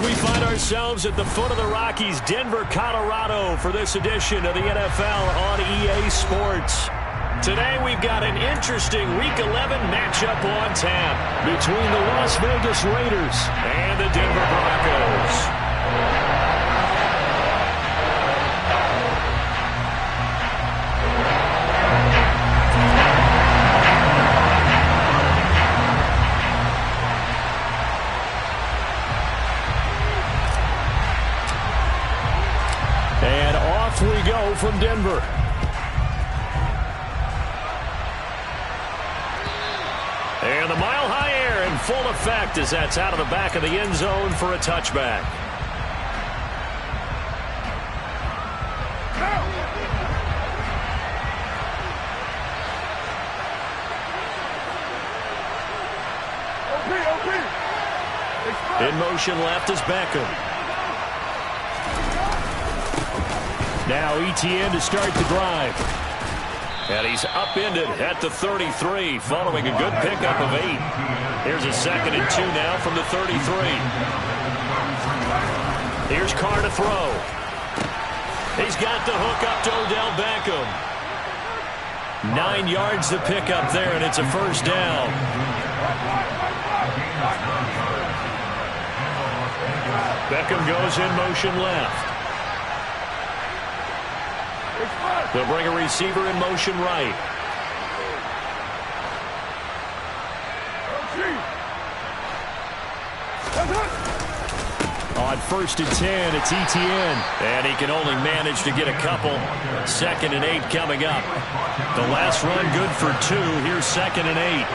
We find ourselves at the foot of the Rockies, Denver, Colorado, for this edition of the NFL on EA Sports. Today we've got an interesting Week 11 matchup on tap between the Las Vegas Raiders and the Denver Broncos. And off we go from Denver. And the mile-high air in full effect as that's out of the back of the end zone for a touchback. In motion left is Beckham. Now Etienne to start the drive. And he's upended at the 33 following a good pickup of 8. Here's a 2nd and 2 now from the 33. Here's Carr to throw. He's got the hook up to Odell Beckham. 9 yards to pick up there, and it's a first down. Beckham goes in motion left. They'll bring a receiver in motion right. On 1st and 10, it's Etienne. And he can only manage to get a couple. 2nd and 8 coming up. The last run good for 2. Here's 2nd and 8.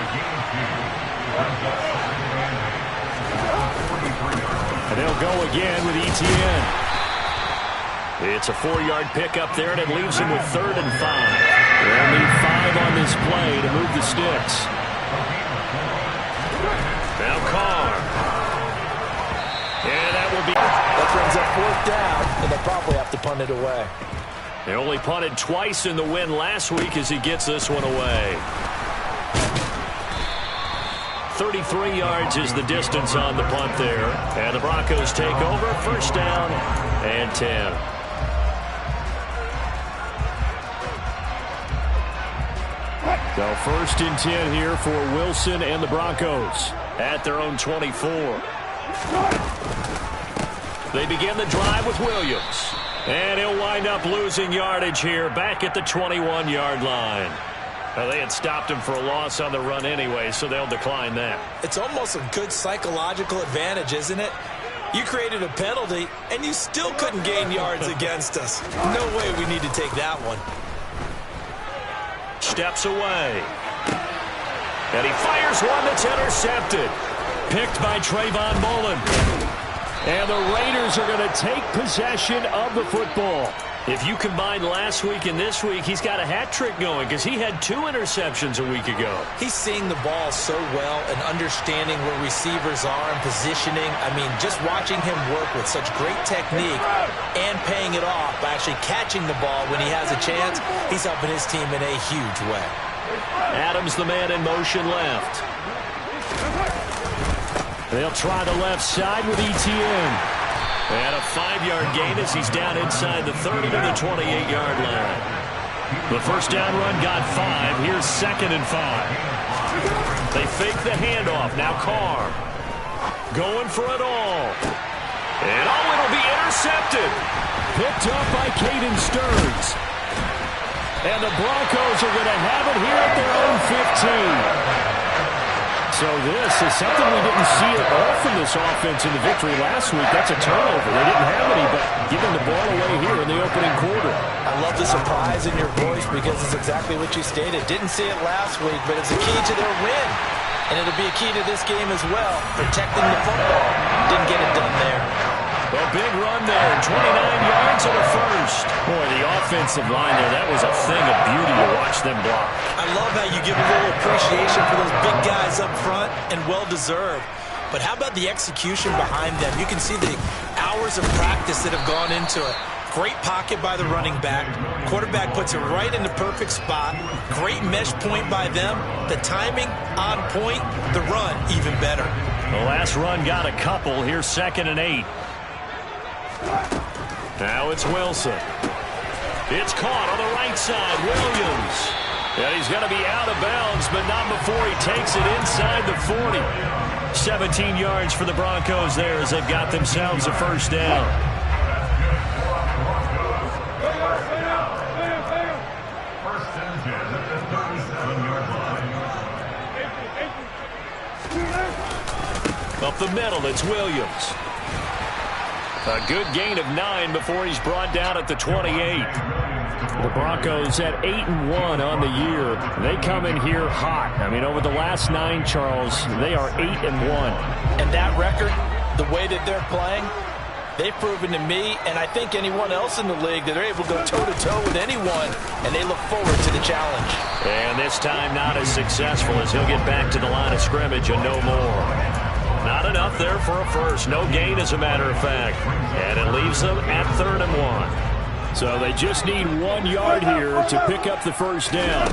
And they'll go again with Etienne. It's a 4-yard pickup there, and it leaves him with 3rd and 5. They'll need 5 on this play to move the sticks. Now Carr. And that will be... That brings up 4th down, and they'll probably have to punt it away. They only punted twice in the win last week as he gets this one away. 33 yards is the distance on the punt there. And the Broncos take over. 1st down and 10. So 1st and 10 here for Wilson and the Broncos at their own 24. They begin the drive with Williams. And he'll wind up losing yardage here back at the 21-yard line. Well, they had stopped him for a loss on the run anyway, so they'll decline that. It's almost a good psychological advantage, isn't it? You created a penalty, and you still couldn't gain yards against us. No way we need to take that one. Steps away. And he fires one that's intercepted. Picked by Trayvon Mullen. And the Raiders are going to take possession of the football. If you combine last week and this week, he's got a hat trick going because he had 2 interceptions a week ago. He's seeing the ball so well and understanding where receivers are and positioning. I mean, just watching him work with such great technique and paying it off by actually catching the ball when he has a chance, he's helping his team in a huge way. Adams, the man in motion left. They'll try the left side with Etienne. And a 5-yard gain as he's down inside the 30 to the 28-yard line. The 1st down run got 5. Here's 2nd and 5. They fake the handoff. Now Carr going for it all. And it'll be intercepted. Picked up by Caden Stearns. And the Broncos are going to have it here at their own 15. So this is something we didn't see at all from this offense in the victory last week. That's a turnover. They didn't have any, but giving the ball away here in the opening quarter. I love the surprise in your voice because it's exactly what you stated. Didn't see it last week, but it's a key to their win. And it'll be a key to this game as well, protecting the football. Didn't get it done there. A big run there, 29 yards and a first. Boy, the offensive line there, that was a thing of beauty to watch them block. I love how you give a little appreciation for those big guys up front, and well-deserved. But how about the execution behind them? You can see the hours of practice that have gone into it. Great pocket by the running back. Quarterback puts it right in the perfect spot. Great mesh point by them. The timing on point. The run even better. The last run got a couple. Here's 2nd and 8. Now it's Wilson. It's caught on the right side. Williams. And he's going to be out of bounds, but not before he takes it inside the 40. 17 yards for the Broncos there as they've got themselves a first down. Up the middle, it's Williams. A good gain of 9 before he's brought down at the 28. The Broncos at 8-1 on the year. They come in here hot. I mean, over the last 9, Charles, they are 8-1. And that record, the way that they're playing, they've proven to me, and I think anyone else in the league, that they're able to go toe-to-toe with anyone, and they look forward to the challenge. And this time not as successful as he'll get back to the line of scrimmage and no more. Not enough there for a first. No gain, as a matter of fact. And it leaves them at 3rd and 1. So they just need 1 yard here to pick up the first down.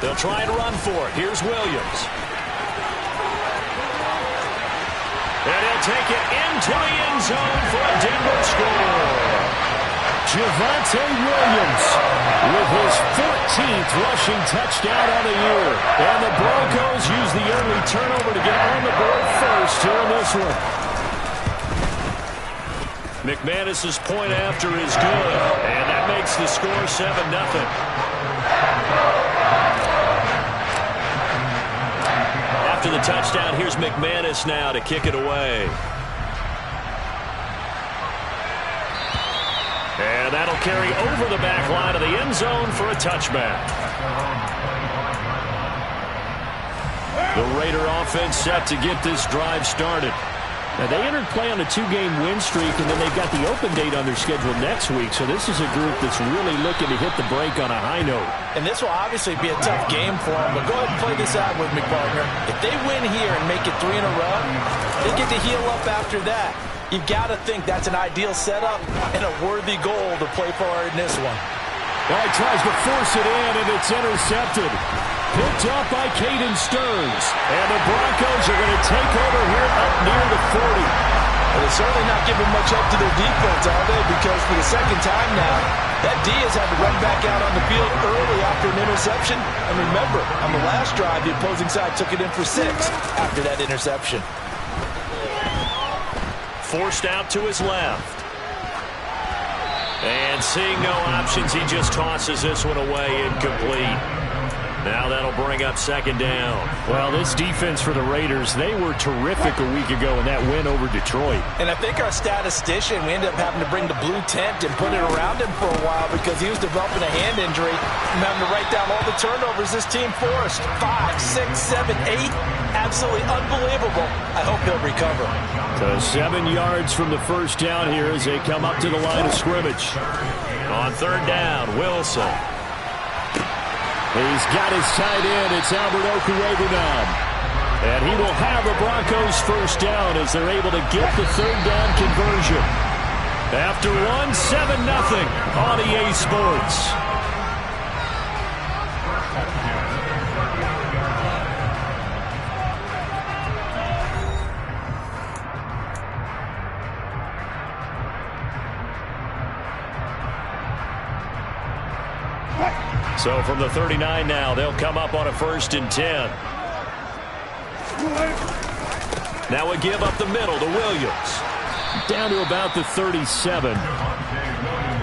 They'll try and run for it. Here's Williams. And he'll take it into the end zone for a Denver score. Javonte Williams with his 14th rushing touchdown on the year. And the Broncos use the early turnover to get on the board first here in this one. McManus's point after is good, and that makes the score 7-0. After the touchdown, here's McManus now to kick it away. And that'll carry over the back line of the end zone for a touchback. The Raider offense set to get this drive started. Now, they entered play on a 2-game win streak, and then they've got the open date on their schedule next week. So this is a group that's really looking to hit the break on a high note. And this will obviously be a tough game for them, but go ahead and play this out with me, partner. If they win here and make it 3 in a row, they get to heal up after that. You've got to think that's an ideal setup and a worthy goal to play for in this one. Well, he tries to force it in, and it's intercepted. Picked up by Caden Stearns. And the Broncos are going to take over here up near the 40. Well, they're certainly not giving much up to their defense, are they? Because for the second time now, that D has had to run back out on the field early after an interception. And remember, on the last drive, the opposing side took it in for 6 after that interception. Forced out to his left. And seeing no options, he just tosses this one away, incomplete. Now that'll bring up 2nd down. Well, this defense for the Raiders, they were terrific a week ago in that win over Detroit. And I think our statistician, we ended up having to bring the blue tent and put it around him for a while because he was developing a hand injury. I'm having to write down all the turnovers this team forced. 5, 6, 7, 8. Absolutely unbelievable. I hope he'll recover. So 7 yards from the first down here as they come up to the line of scrimmage. On 3rd down, Wilson. He's got his tight end. It's Albert Okwuegbunam. And he will have the Broncos first down as they're able to get the 3rd down conversion. After one, 7-0 on EA Sports. So from the 39 now, they'll come up on a 1st and 10. Now a give up the middle to Williams. Down to about the 37.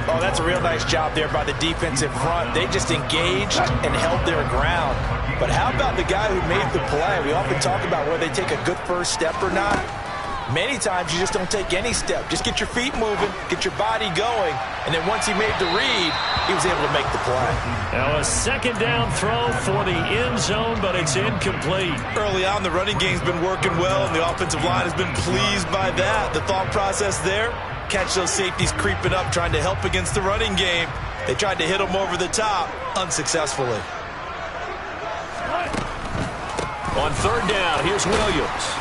Oh, that's a real nice job there by the defensive front. They just engaged and held their ground. But how about the guy who made the play? We often talk about whether they take a good first step or not. Many times you just don't take any step. Just get your feet moving, get your body going, and then once he made the read, he was able to make the play. Now a 2nd down throw for the end zone, but it's incomplete. Early on, the running game's been working well, and the offensive line has been pleased by that. The thought process there, catch those safeties creeping up, trying to help against the running game. They tried to hit them over the top, unsuccessfully. On 3rd down, here's Williams.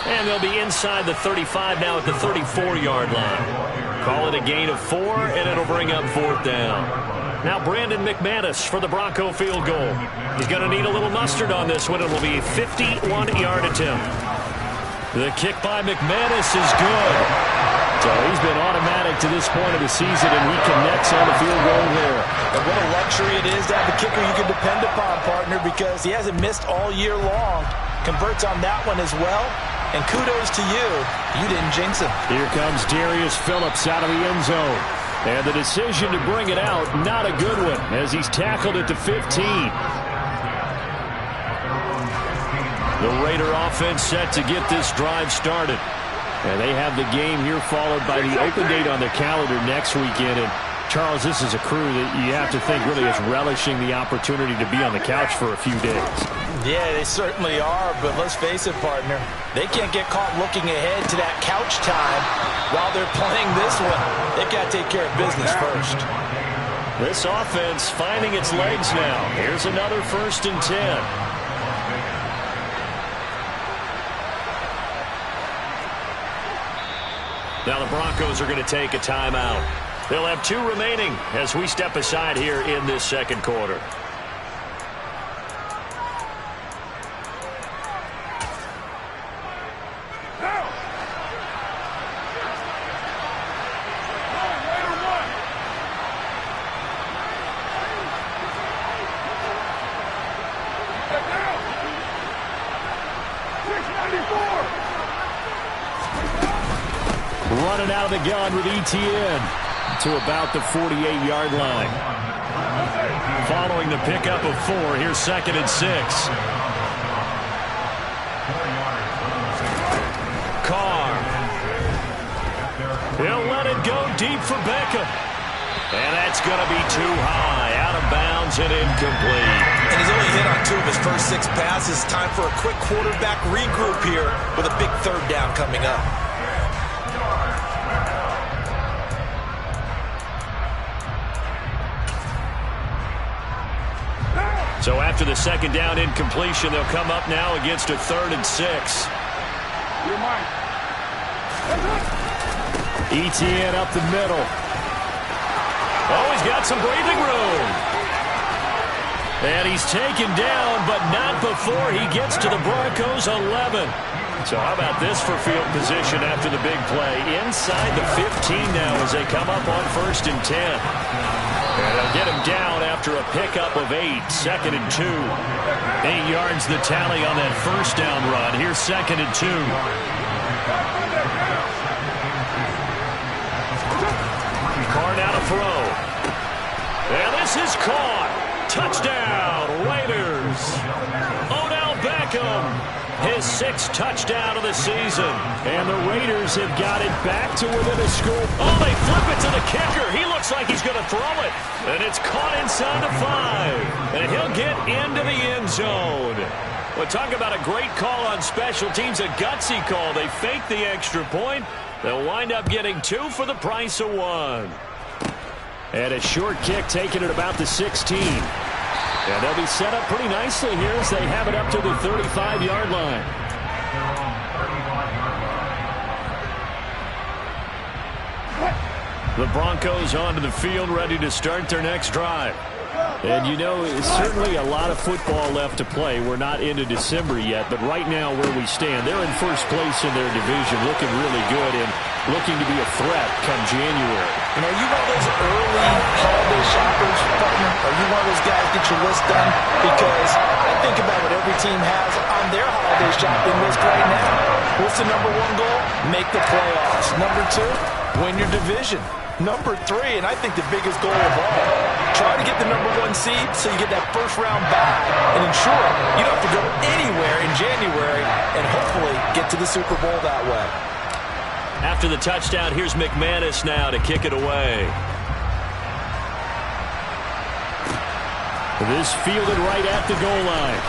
And they'll be inside the 35 now at the 34-yard line. Call it a gain of 4, and it'll bring up 4th down. Now Brandon McManus for the Bronco field goal. He's going to need a little mustard on this one. It will be a 51-yard attempt. The kick by McManus is good. So he's been automatic to this point of the season, and he connects on the field goal there. And what a luxury it is to have a kicker you can depend upon, partner, because he hasn't missed all year long. Converts on that one as well. And kudos to you. You didn't jinx him. Here comes Darius Phillips out of the end zone. And the decision to bring it out, not a good one, as he's tackled at the 15. The Raider offense set to get this drive started. And they have the game here followed by the open date on the calendar next weekend. And Charles, this is a crew that you have to think really is relishing the opportunity to be on the couch for a few days. Yeah, they certainly are, but let's face it, partner. They can't get caught looking ahead to that couch time while they're playing this one. They've got to take care of business first. This offense finding its legs now. Here's another 1st and 10. Now the Broncos are going to take a timeout. They'll have 2 remaining as we step aside here in this second quarter. Running out of the gun with Etienne to about the 48-yard line. Following the pickup of 4, here's 2nd and 6. Carr. He'll let it go deep for Beckham. And that's going to be too high, out of bounds and incomplete. And he's only hit on 2 of his first 6 passes. Time for a quick quarterback regroup here with a big 3rd down coming up. So after the 2nd down incompletion, they'll come up now against a 3rd and 6. Etienne up the middle. Oh, he's got some breathing room. And he's taken down, but not before he gets to the Broncos' 11. So how about this for field position after the big play? Inside the 15 now as they come up on 1st and 10. And they'll get him down after a pickup of 8, 2nd and 2. 8 yards the tally on that 1st down run. Here's 2nd and 2. Carr now to throw. And this is caught. Touchdown, Raiders. Odell Beckham, his 6th touchdown of the season. And the Raiders have got it back to within a score. Oh, they flip it to the kicker. He looks like he's going to throw it. And it's caught inside the 5. And he'll get into the end zone. Well, talk about a great call on special teams, a gutsy call. They fake the extra point. They'll wind up getting 2 for the price of 1. And a short kick taken at about the 16. And they'll be set up pretty nicely here as they have it up to the 35-yard line. The Broncos onto the field, ready to start their next drive. And you know, it's certainly a lot of football left to play. We're not into December yet, but right now where we stand, they're in first place in their division, looking really good and looking to be a threat come January. You know, you one of those early holiday shoppers, partner? Are you one of those guys get your list done? Because I think about what every team has on their holiday shopping list right now. What's the number 1 goal? Make the playoffs. Number 2, win your division. Number 3, and I think the biggest goal of all, try to get the number 1 seed so you get that first-round bye and ensure you don't have to go anywhere in January and hopefully get to the Super Bowl that way. After the touchdown, here's McManus now to kick it away. This fielded right at the goal line.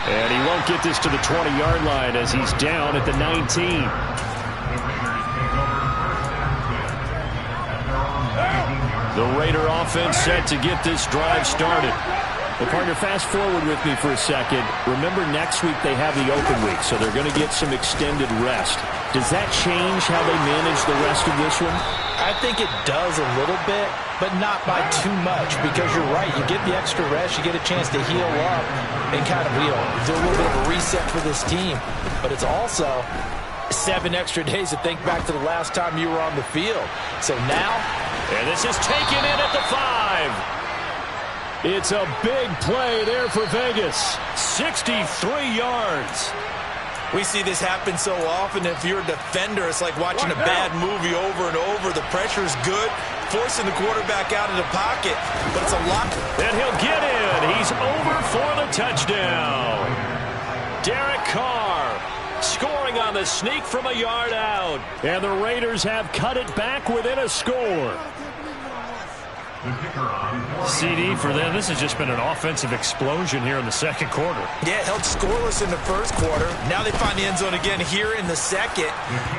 And he won't get this to the 20-yard line as he's down at the 19. The Raider offense set to get this drive started. Well, partner, fast forward with me for a second. Remember, next week they have the open week, so they're going to get some extended rest. Does that change how they manage the rest of this one? I think it does a little bit, but not by too much, because you're right. You get the extra rest, you get a chance to heal up and kind of, do a little bit of a reset for this team. but it's also 7 extra days to think back to the last time you were on the field. So now, and this is taken in at the 5. It's a big play there for Vegas. 63 yards. We see this happen so often. If you're a defender, it's like watching a bad movie over and over. The pressure is good, forcing the quarterback out of the pocket, but it's a lot. And he'll get in. He's over for the touchdown. Derek Carr scoring on the sneak from a yard out. And the Raiders have cut it back within a score. CD for them. This has just been an offensive explosion here in the second quarter. Yeah, held scoreless in the first quarter. Now they find the end zone again here in the second.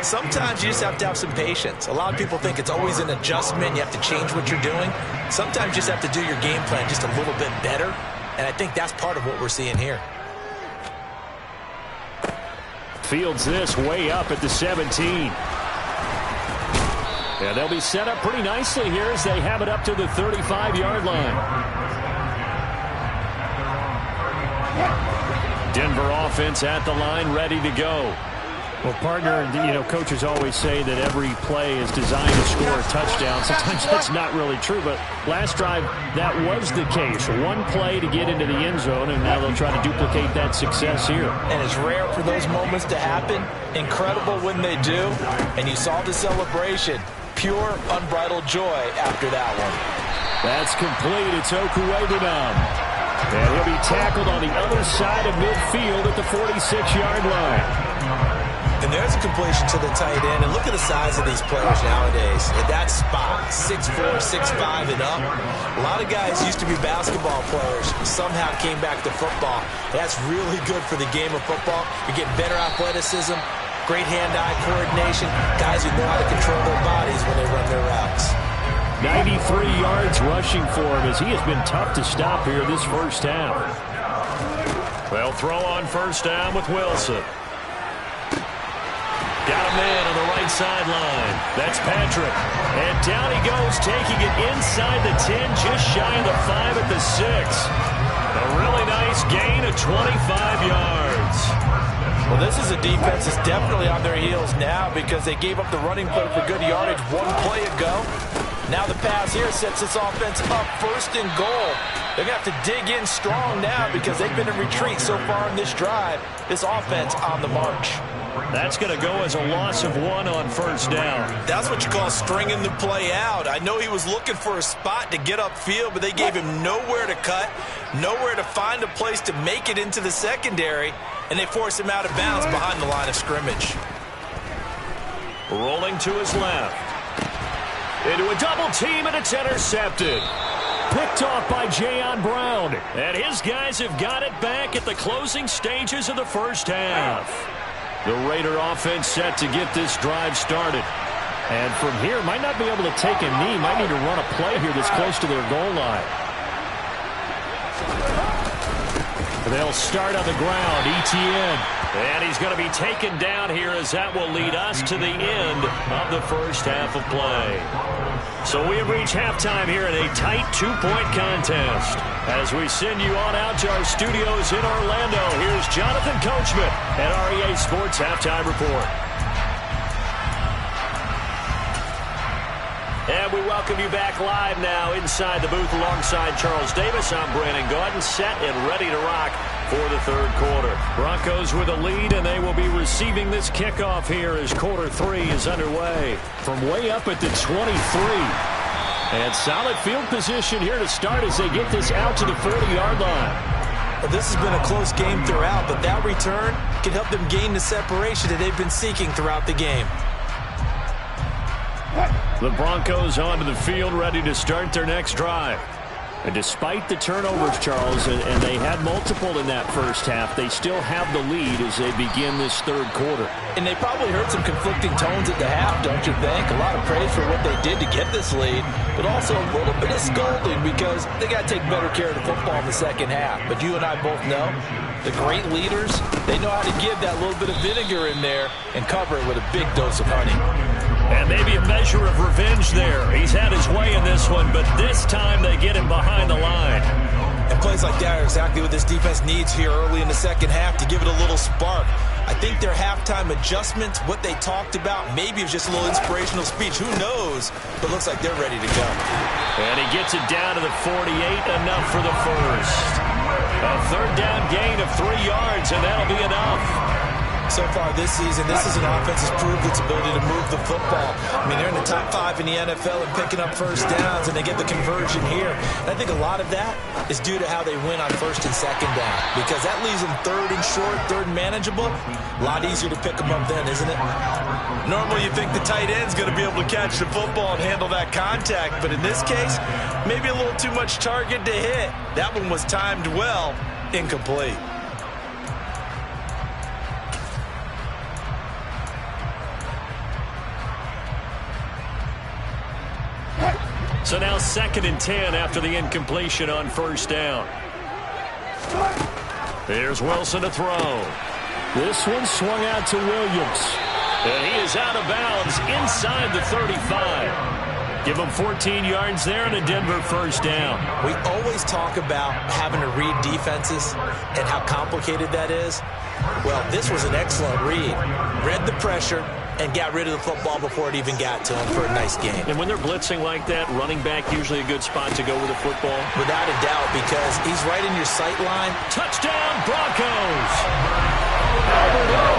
Sometimes you just have to have some patience. A lot of people think it's always an adjustment. You have to change what you're doing. Sometimes you just have to do your game plan just a little bit better. And I think that's part of what we're seeing here. Fields this way up at the 17. Yeah, they'll be set up pretty nicely here as they have it up to the 35-yard line. Denver offense at the line, ready to go. Well, partner, coaches always say that every play is designed to score a touchdown. Sometimes that's not really true, but last drive, that was the case. One play to get into the end zone, and now they'll try to duplicate that success here. And it's rare for those moments to happen. Incredible when they do. And you saw the celebration. Pure, unbridled joy after that one. That's complete. It's Okuwebunam. And he'll be tackled on the other side of midfield at the 46-yard line. And there's a completion to the tight end. And look at the size of these players nowadays. At that spot, 6'4", 6'5", and up. A lot of guys used to be basketball players. Somehow came back to football. That's really good for the game of football. You're getting better athleticism. Great hand-eye coordination. Guys who know how to control their bodies when they run their routes. 93 yards rushing for him as he has been tough to stop here this first half. They'll throw on first down with Wilson. Got a man on the right sideline. That's Patrick. And down he goes, taking it inside the 10, just shy of the 5 at the 6. A really nice gain of 25 yards. Well, this is a defense that's definitely on their heels now because they gave up the running play for good yardage one play ago. Now the pass here sets this offense up first and goal. They're going to have to dig in strong now because they've been in retreat so far in this drive. This offense on the march. That's going to go as a loss of 1 on first down. That's what you call stringing the play out. I know he was looking for a spot to get upfield, but they gave him nowhere to cut, nowhere to find a place to make it into the secondary, and they forced him out of bounds behind the line of scrimmage. Rolling to his left. Into a double team, and it's intercepted. Picked off by Jayon Brown. And his guys have got it back at the closing stages of the first half. The Raider offense set to get this drive started. And from here, might not be able to take a knee. Might need to run a play here that's close to their goal line. They'll start on the ground. Etienne. And he's going to be taken down here as that will lead us to the end of the first half of play. So we have reached halftime here in a tight 2-point contest. As we send you on out to our studios in Orlando, here's Jonathan Coachman at REA Sports Halftime Report. And we welcome you back live now inside the booth alongside Charles Davis. I'm Brandon Gaudin, set and ready to rock for the third quarter. Broncos with a lead, and they will be receiving this kickoff here as quarter 3 is underway. From way up at the 23. And solid field position here to start as they get this out to the 40-yard line. Well, this has been a close game throughout, but that return can help them gain the separation that they've been seeking throughout the game. The Broncos onto the field, ready to start their next drive. And despite the turnovers, Charles, and they had multiple in that first half, they still have the lead as they begin this third quarter. And they probably heard some conflicting tones at the half, don't you think? A lot of praise for what they did to get this lead, but also a little bit of scolding because they got to take better care of the football in the second half. But you and I both know the great leaders, they know how to give that little bit of vinegar in there and cover it with a big dose of honey. And maybe a measure of revenge there. He's had his way in this one, but this time they get him behind the line. And play Plays like that are exactly what this defense needs here early in the second half to give it a little spark. I think their halftime adjustments, what they talked about, maybe it was just a little inspirational speech. Who knows? But it looks like they're ready to go. And he gets it down to the 48, enough for the first. A third down gain of 3 yards, and that'll be enough. So far this season, this is an offense that's proved its ability to move the football. I mean, they're in the top 5 in the NFL and picking up first downs, and they get the conversion here. And I think a lot of that is due to how they win on first and second down, because that leaves them third and short, third and manageable. A lot easier to pick them up then, isn't it? Normally you think the tight end's going to be able to catch the football and handle that contact, but in this case, maybe a little too much target to hit. That one was timed well, incomplete. So now 2nd and 10 after the incompletion on first down. Here's Wilson to throw. This one swung out to Williams. And he is out of bounds inside the 35. Give him 14 yards there and a Denver first down. We always talk about having to read defenses and how complicated that is. Well, this was an excellent read. Read the pressure and got rid of the football before it even got to him for a nice game. And when they're blitzing like that, running back usually a good spot to go with the football? Without a doubt, because he's right in your sight line. Touchdown, Broncos! Albert O,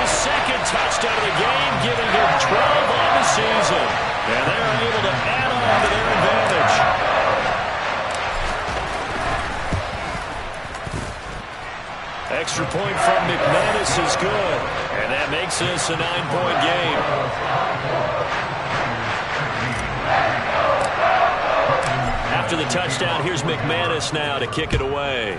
his 2nd touchdown of the game, giving him 12 on the season. And they're able to add on to their advantage. Extra point from McManus is good. And that makes this a 9-point game. After the touchdown, here's McManus now to kick it away.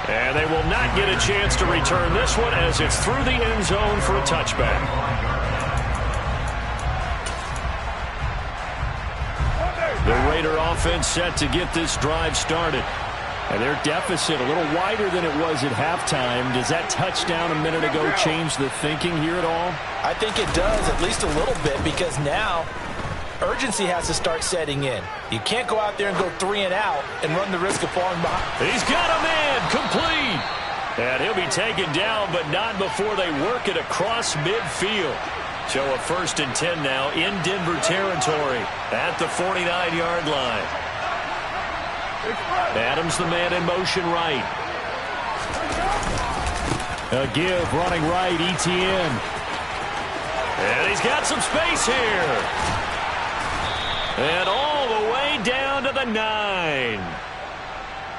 And they will not get a chance to return this one as it's through the end zone for a touchback. The Raider offense set to get this drive started. And their deficit a little wider than it was at halftime. Does that touchdown a minute ago change the thinking here at all? I think it does, at least a little bit, because now urgency has to start setting in. You can't go out there and go 3 and out and run the risk of falling behind. He's got a man complete. And he'll be taken down, but not before they work it across midfield. So a 1st and 10 now in Denver territory at the 49-yard line. Adams the man in motion right. A give running right, ETN. And he's got some space here. And all the way down to the 9.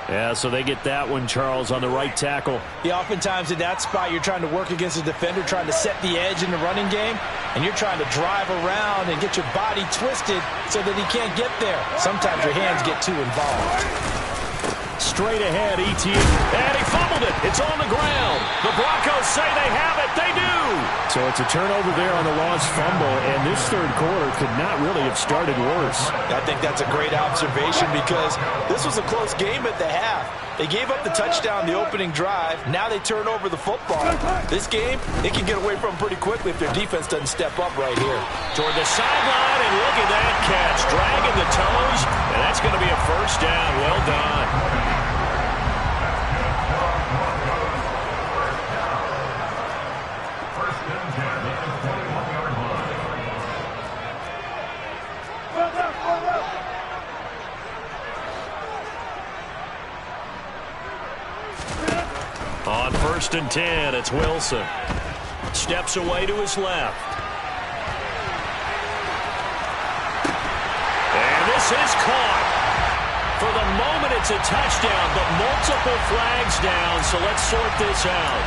Yeah, so they get that one, Charles, on the right tackle. Yeah, oftentimes in that spot, you're trying to work against a defender, trying to set the edge in the running game, and you're trying to drive around and get your body twisted so that he can't get there. Sometimes your hands get too involved. Straight ahead, ETN, and he fumbled it. It's on the ground. The Broncos say they have it. They do. So it's a turnover there on the lost fumble, and this third quarter could not really have started worse. I think that's a great observation because this was a close game at the half. They gave up the touchdown the opening drive. Now they turn over the football. This game, they can get away from pretty quickly if their defense doesn't step up right here. Toward the sideline, and look at that catch. Dragging the toes, and that's going to be a first down. Well done. On 1st and 10, it's Wilson. Steps away to his left. And this is caught. For the moment, it's a touchdown, but multiple flags down, so let's sort this out.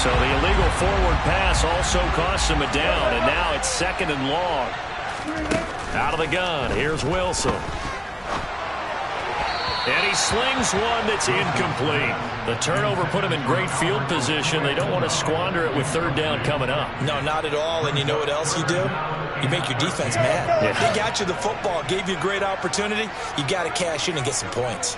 So the illegal forward pass also costs him a down, and now it's 2nd and long. Out of the gun, here's Wilson. And he slings one that's incomplete. The turnover put him in great field position. They don't want to squander it with 3rd down coming up. No, not at all. And you know what else you do? You make your defense mad. Yeah. They got you the football, gave you a great opportunity. You got to cash in and get some points.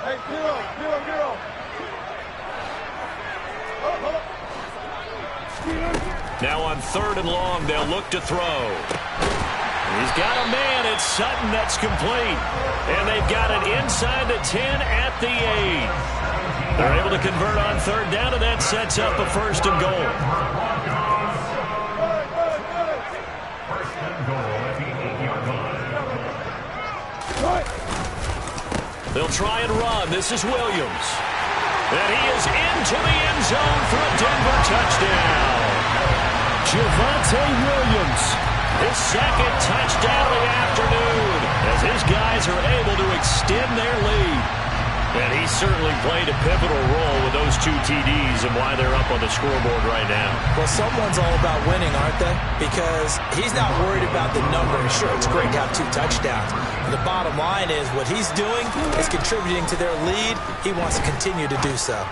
Hey, zero. Now on 3rd and long, they'll look to throw. He's got a man. It's Sutton that's complete. And they've got it inside the 10 at the 8. They're able to convert on 3rd down, and that sets up a 1st and goal. They'll try and run. This is Williams. And he is into the end zone for a Denver touchdown. Javonte Williams, his 2nd touchdown of the afternoon, as his guys are able to extend their lead. And he certainly played a pivotal role with those 2 TDs and why they're up on the scoreboard right now. Well, someone's all about winning, aren't they? Because he's not worried about the number. Sure, it's great to have 2 touchdowns. The bottom line is what he's doing is contributing to their lead. He wants to continue to do so.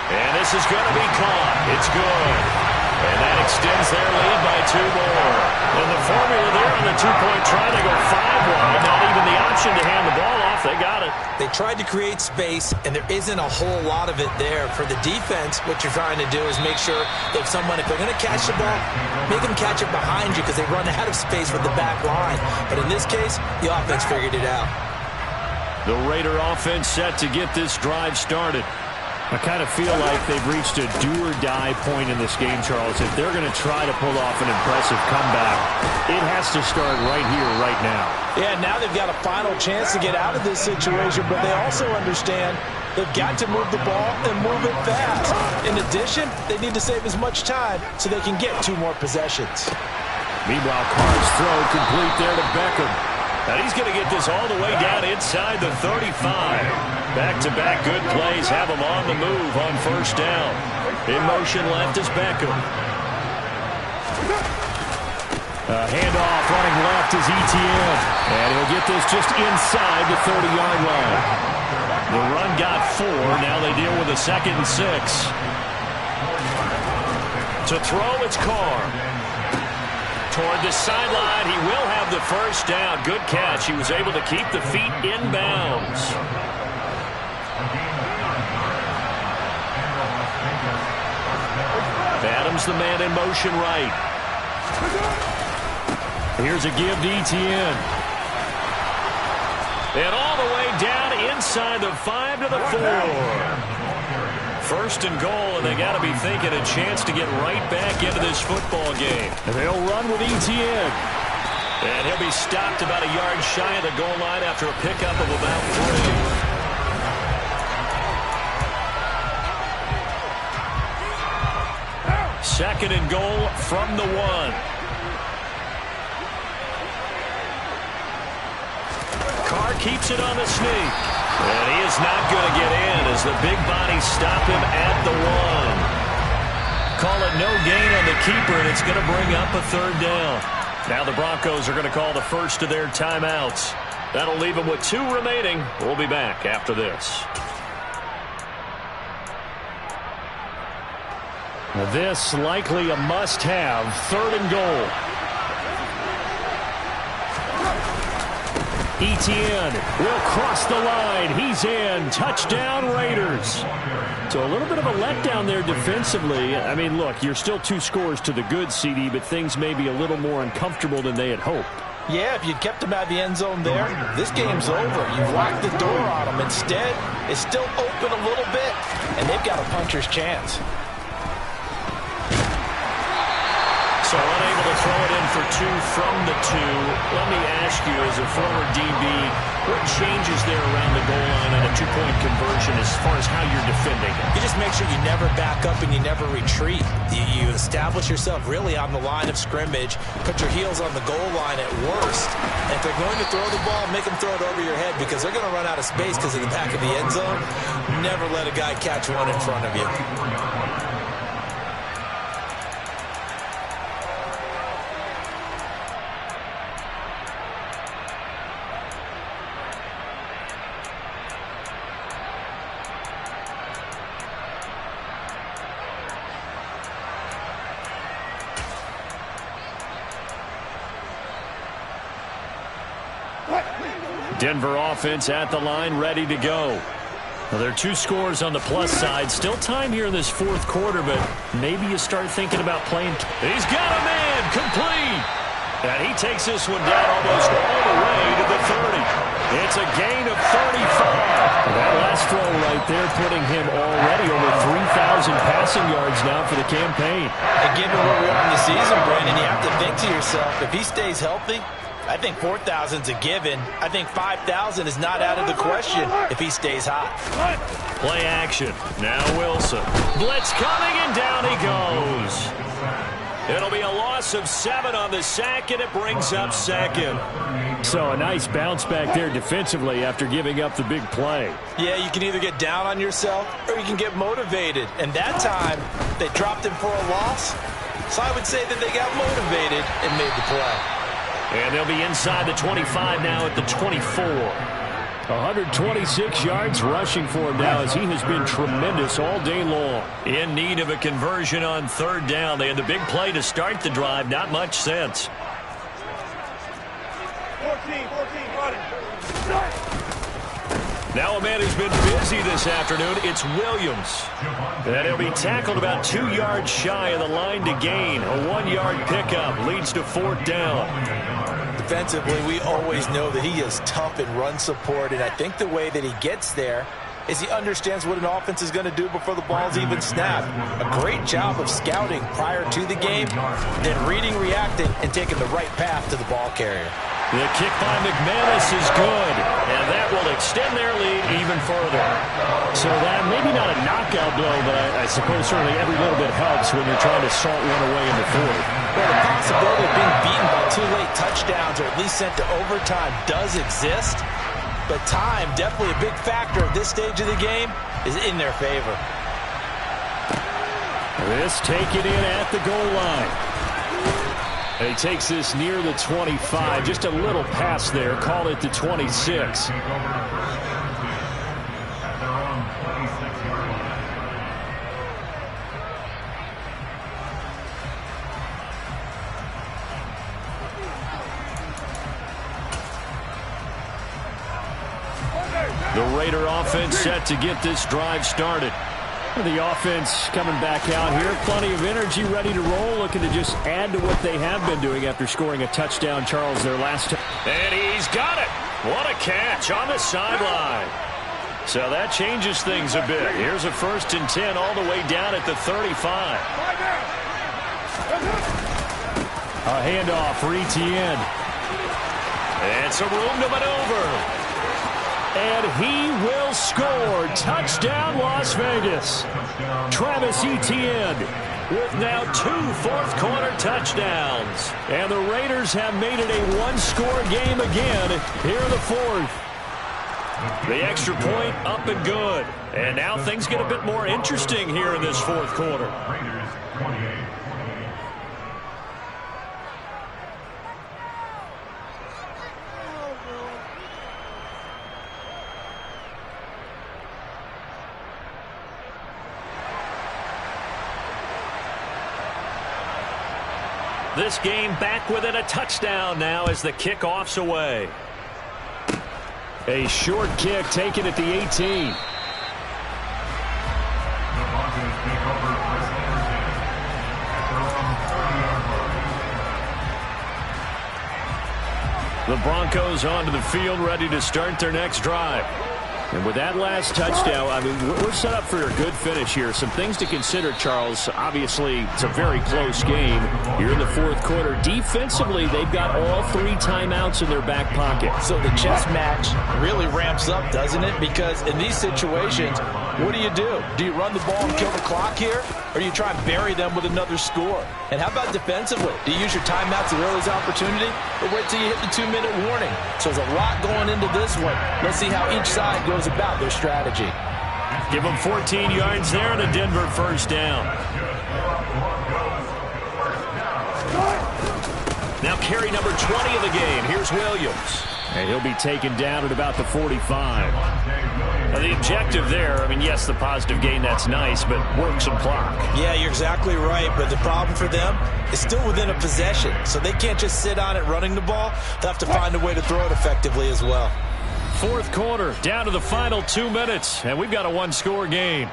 And this is going to be caught. It's good. And that extends their lead by 2 more. And the formula there on the 2-point try, they go 5 wide. Not even the option to hand the ball off. They got it. They tried to create space, and there isn't a whole lot of it there. For the defense, what you're trying to do is make sure if they're going to catch the ball, make them catch it behind you because they run out of space with the back line. But in this case, the offense figured it out. The Raider offense set to get this drive started. I kind of feel like they've reached a do-or-die point in this game, Charles. If they're going to try to pull off an impressive comeback, it has to start right here, right now. Yeah, now they've got a final chance to get out of this situation, but they also understand they've got to move the ball and move it fast. In addition, they need to save as much time so they can get 2 more possessions. Meanwhile, Carr's throw complete there to Beckham. And he's going to get this all the way down inside the 35. Back-to-back good plays have him on the move on 1st down. In motion left is Beckham. Handoff running left is Etienne. And he'll get this just inside the 30-yard line. The run got 4. Now they deal with a 2nd and 6. To throw, it's Carr. Toward the sideline, he will have the 1st down. Good catch. He was able to keep the feet in bounds. Adams, the man in motion right. Here's a give to Etienne. And all the way down inside the 5 to the 4. 1st and goal, and they got to be thinking a chance to get right back into this football game. And they'll run with Etienne. And he'll be stopped about a yard shy of the goal line after a pickup of about 3. 2nd and goal from the 1. Carr keeps it on the sneak. And he is not going to get in as the big bodies stop him at the 1. Call it no gain on the keeper, and it's going to bring up a 3rd down. Now the Broncos are going to call the first of their timeouts. That'll leave them with 2 remaining. We'll be back after this. Now this likely a must-have. 3rd and goal. Etienne will cross the line. He's in. Touchdown, Raiders. So a little bit of a letdown there defensively. I mean, look, you're still 2 scores to the good, CD, but things may be a little more uncomfortable than they had hoped. Yeah, if you'd kept them out of the end zone there, this game's over. You've locked the door on them. Instead, it's still open a little bit, and they've got a puncher's chance. So unable to throw it in for 2 from the 2. Let me ask you, as a former DB, what changes there around the goal line on a 2-point conversion as far as how you're defending? You just make sure you never back up and you never retreat. You establish yourself really on the line of scrimmage, put your heels on the goal line at worst. And if they're going to throw the ball, make them throw it over your head because they're going to run out of space because of the back of the end zone. Never let a guy catch one in front of you. Denver offense at the line, ready to go. Well, there are 2 scores on the plus side. Still time here in this fourth quarter, but maybe you start thinking about playing. He's got a man, complete. And he takes this one down almost all the way to the 30. It's a gain of 35. That last throw right there putting him already over 3,000 passing yards now for the campaign. And given where we are in the season, Brandon, you have to think to yourself, if he stays healthy, I think 4,000's a given. I think 5,000 is not out of the question if he stays hot. Play action. Now Wilson. Blitz coming, and down he goes. It'll be a loss of 7 on the sack, and it brings up second. So a nice bounce back there defensively after giving up the big play. Yeah, you can either get down on yourself or you can get motivated. And that time, they dropped him for a loss. So I would say that they got motivated and made the play. And they'll be inside the 25 now at the 24. 126 yards rushing for him now as he has been tremendous all day long. In need of a conversion on third down. They had the big play to start the drive. Not much sense. 14, running. Now a man who's been busy this afternoon, it's Williams. And he'll be tackled about 2 yards shy of the line to gain. A 1-yard pickup leads to fourth down. Defensively, we always know that he is tough in run support, and I think the way that he gets there is he understands what an offense is going to do before the ball's even snapped. A great job of scouting prior to the game, then reading, reacting, and taking the right path to the ball carrier. The kick by McManus is good, and that will extend their lead even further. So that maybe not a knockout blow, but I suppose certainly every little bit helps when you're trying to salt one away in the fourth. Well, the possibility of being beaten by 2 late touchdowns or at least sent to overtime does exist, but time, definitely a big factor at this stage of the game, is in their favor. This taken in at the goal line. He takes this near the 25. Just a little pass there. Call it the 26. The Raider offense set to get this drive started. The offense coming back out here. Plenty of energy, ready to roll, looking to just add to what they have been doing after scoring a touchdown, Charles, their last time. And he's got it. What a catch on the sideline. So that changes things a bit. Here's a 1st and 10 all the way down at the 35. A handoff for Etienne. And some room to maneuver. And he will score. Touchdown, Las Vegas. Travis Etienne with now 2 fourth-quarter touchdowns. And the Raiders have made it a 1-score game again here in the fourth. The extra point up and good. And now things get a bit more interesting here in this fourth quarter. Raiders 28. This game back within a touchdown now as the kickoff's away. A short kick taken at the 18. The Broncos onto the field, ready to start their next drive. And with that last touchdown, I mean, we're set up for a good finish here. Some things to consider, Charles. Obviously, it's a very close game here in the fourth quarter. Defensively, they've got all 3 timeouts in their back pocket. So the chess match really ramps up, doesn't it? Because in these situations, what do? Do you run the ball and kill the clock here? Or do you try and bury them with another score? And how about defensively? Do you use your timeouts at earliest opportunity? Or wait till you hit the 2-minute warning? So there's a lot going into this one. Let's see how each side goes about their strategy. Give them 14 yards there and a Denver first down. Now carry number 20 of the game. Here's Williams. And he'll be taken down at about the 45. Now the objective there, I mean, yes, the positive gain, that's nice, but work some clock. Yeah, you're exactly right, but the problem for them is still within a possession, so they can't just sit on it running the ball. They'll have to find a way to throw it effectively as well. fourth quarter, down to the final 2 minutes, and we've got a one-score game.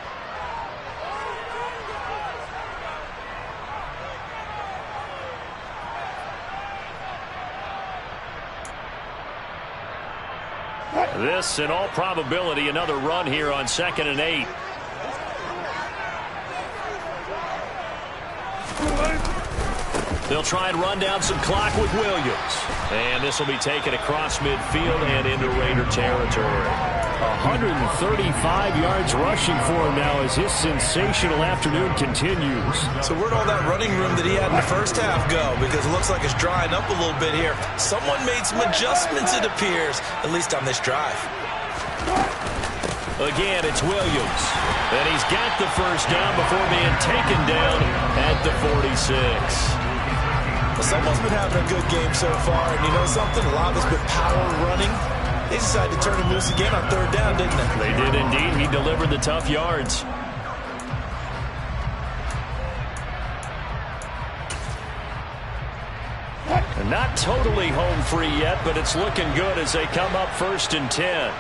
This, in all probability, another run here on 2nd and 8. They'll try and run down some clock with Williams. And this will be taken across midfield and into Raider territory. 135 yards rushing for him now as his sensational afternoon continues. So where'd all that running room that he had in the first half go? Because it looks like it's drying up a little bit here. Someone made some adjustments, it appears, at least on this drive. Again, it's Williams. And he's got the first down before being taken down at the 46. Someone's been having a good game so far, and you know something? A lot of it's been power running. They decided to turn him loose again on 3rd down, didn't they? They did indeed. He delivered the tough yards. And not totally home free yet, but it's looking good as they come up 1st and 10.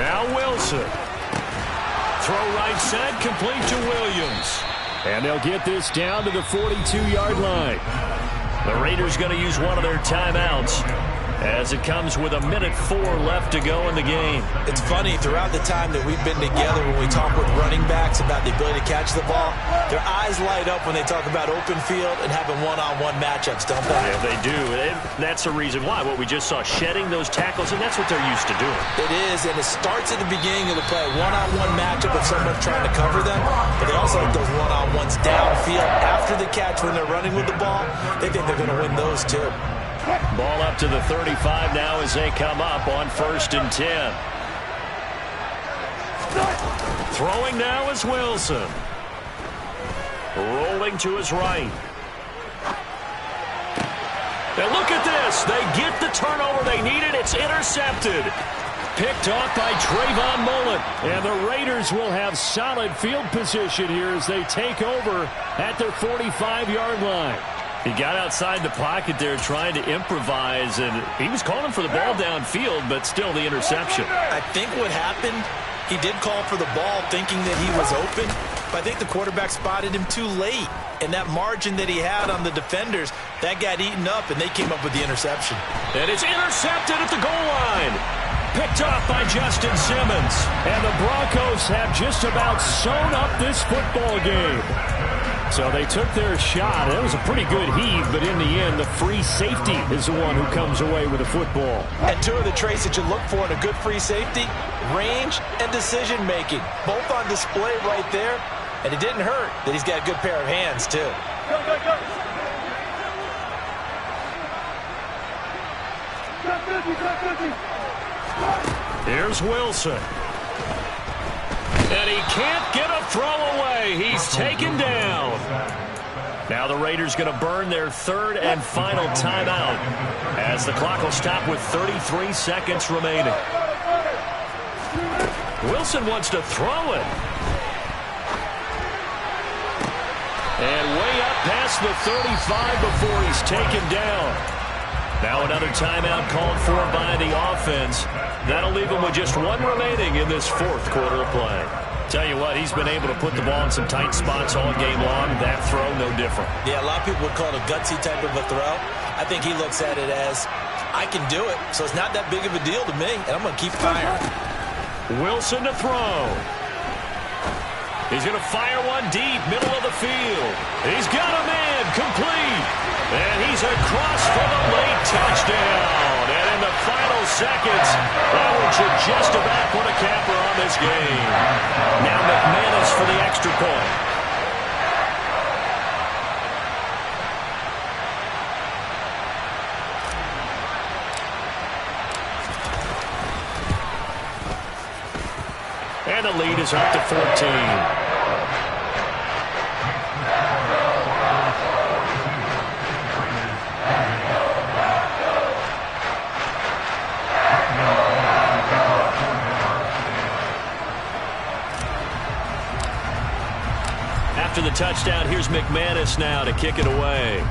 Now Wilson. Throw right side, complete to Williams. And they'll get this down to the 42-yard line. The Raiders going to use one of their timeouts as it comes with 1:04 left to go in the game. It's funny, throughout the time that we've been together, when we talk with running backs about the ability to catch the ball, their eyes light up when they talk about open field and having one-on-one matchups, don't they? Yeah, they do. And that's the reason why. What we just saw, shedding those tackles, and that's what they're used to doing. It is, and it starts at the beginning of the play. One-on-one matchup if someone's trying to cover them, but they also like those one-on-ones downfield after the catch when they're running with the ball. They think they're going to win those too. Ball up to the 35 now as they come up on 1st and 10. Throwing now is Wilson. Rolling to his right. And look at this. They get the turnover they needed. It's intercepted. Picked off by Trayvon Mullen. And the Raiders will have solid field position here as they take over at their 45-yard line. He got outside the pocket there trying to improvise, and he was calling for the ball downfield, but still the interception. I think what happened, he did call for the ball thinking that he was open, but I think the quarterback spotted him too late. And that margin that he had on the defenders, that got eaten up, and they came up with the interception. And it's intercepted at the goal line. Picked off by Justin Simmons. And the Broncos have just about sewn up this football game. So they took their shot. It was a pretty good heave, but in the end, the free safety is the one who comes away with the football. And two of the traits that you look for in a good free safety, range and decision-making. Both on display right there. And it didn't hurt that he's got a good pair of hands, too. Go, go, go. Here's Wilson. And he can't get a throw away. He's taken down. Now the Raiders going to burn their third and final timeout as the clock will stop with 33 seconds remaining. Wilson wants to throw it. And way up past the 35 before he's taken down. Now another timeout called for by the offense. That'll leave him with just one remaining in this fourth quarter of play. Tell you what, he's been able to put the ball in some tight spots all game long. That throw, no different. Yeah, a lot of people would call it a gutsy type of a throw. I think he looks at it as, I can do it, so it's not that big of a deal to me, and I'm going to keep firing. Wilson to throw. He's going to fire one deep, middle of the field. He's got a man, complete. And he's across for the late touchdown. And in the final seconds, Howard should just about put a capper on this game. Now McManus for the extra point. And the lead is up to 14. After the touchdown, here's McManus now to kick it away.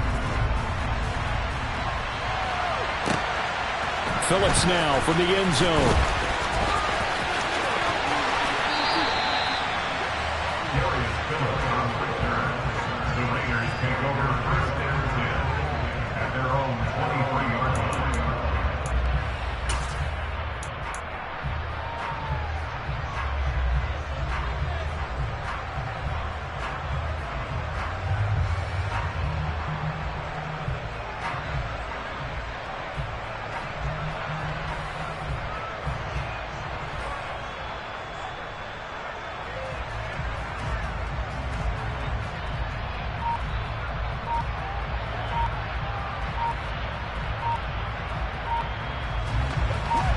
Phillips now from the end zone. Darius Phillips on return. The Raiders take over first and 10 at their own 23-yard line.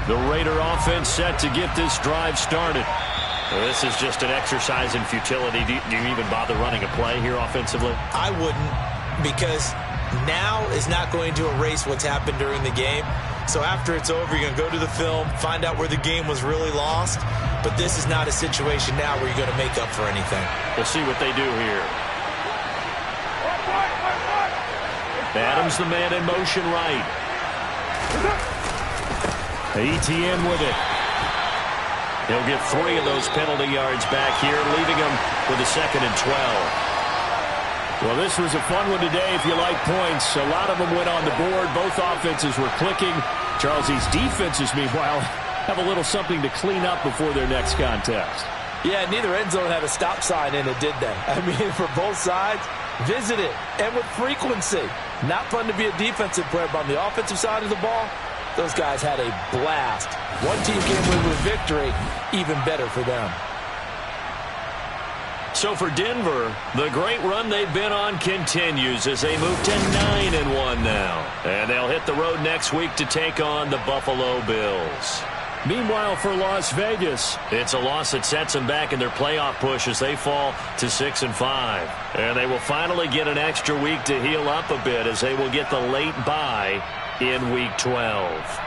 The Raider offense set to get this drive started. Well, this is just an exercise in futility. Do you even bother running a play here offensively? I wouldn't, because now is not going to erase what's happened during the game. So after it's over, you're going to go to the film, find out where the game was really lost. But this is not a situation now where you're going to make up for anything. We'll see what they do here. Adams the man in motion right. Etienne with it. He'll get 3 of those penalty yards back here, leaving him with a 2nd and 12. Well, this was a fun one today if you like points. A lot of them went on the board. Both offenses were clicking. Charles, these defenses, meanwhile, have a little something to clean up before their next contest. Yeah, neither end zone had a stop sign in it, did they? I mean, for both sides, visit it, and with frequency. Not fun to be a defensive player, but on the offensive side of the ball, those guys had a blast. One team came away with victory, even better for them. So for Denver, the great run they've been on continues as they move to 9-1 now. And they'll hit the road next week to take on the Buffalo Bills. Meanwhile, for Las Vegas, it's a loss that sets them back in their playoff push as they fall to 6-5. And they will finally get an extra week to heal up a bit as they will get the late bye in Week 12.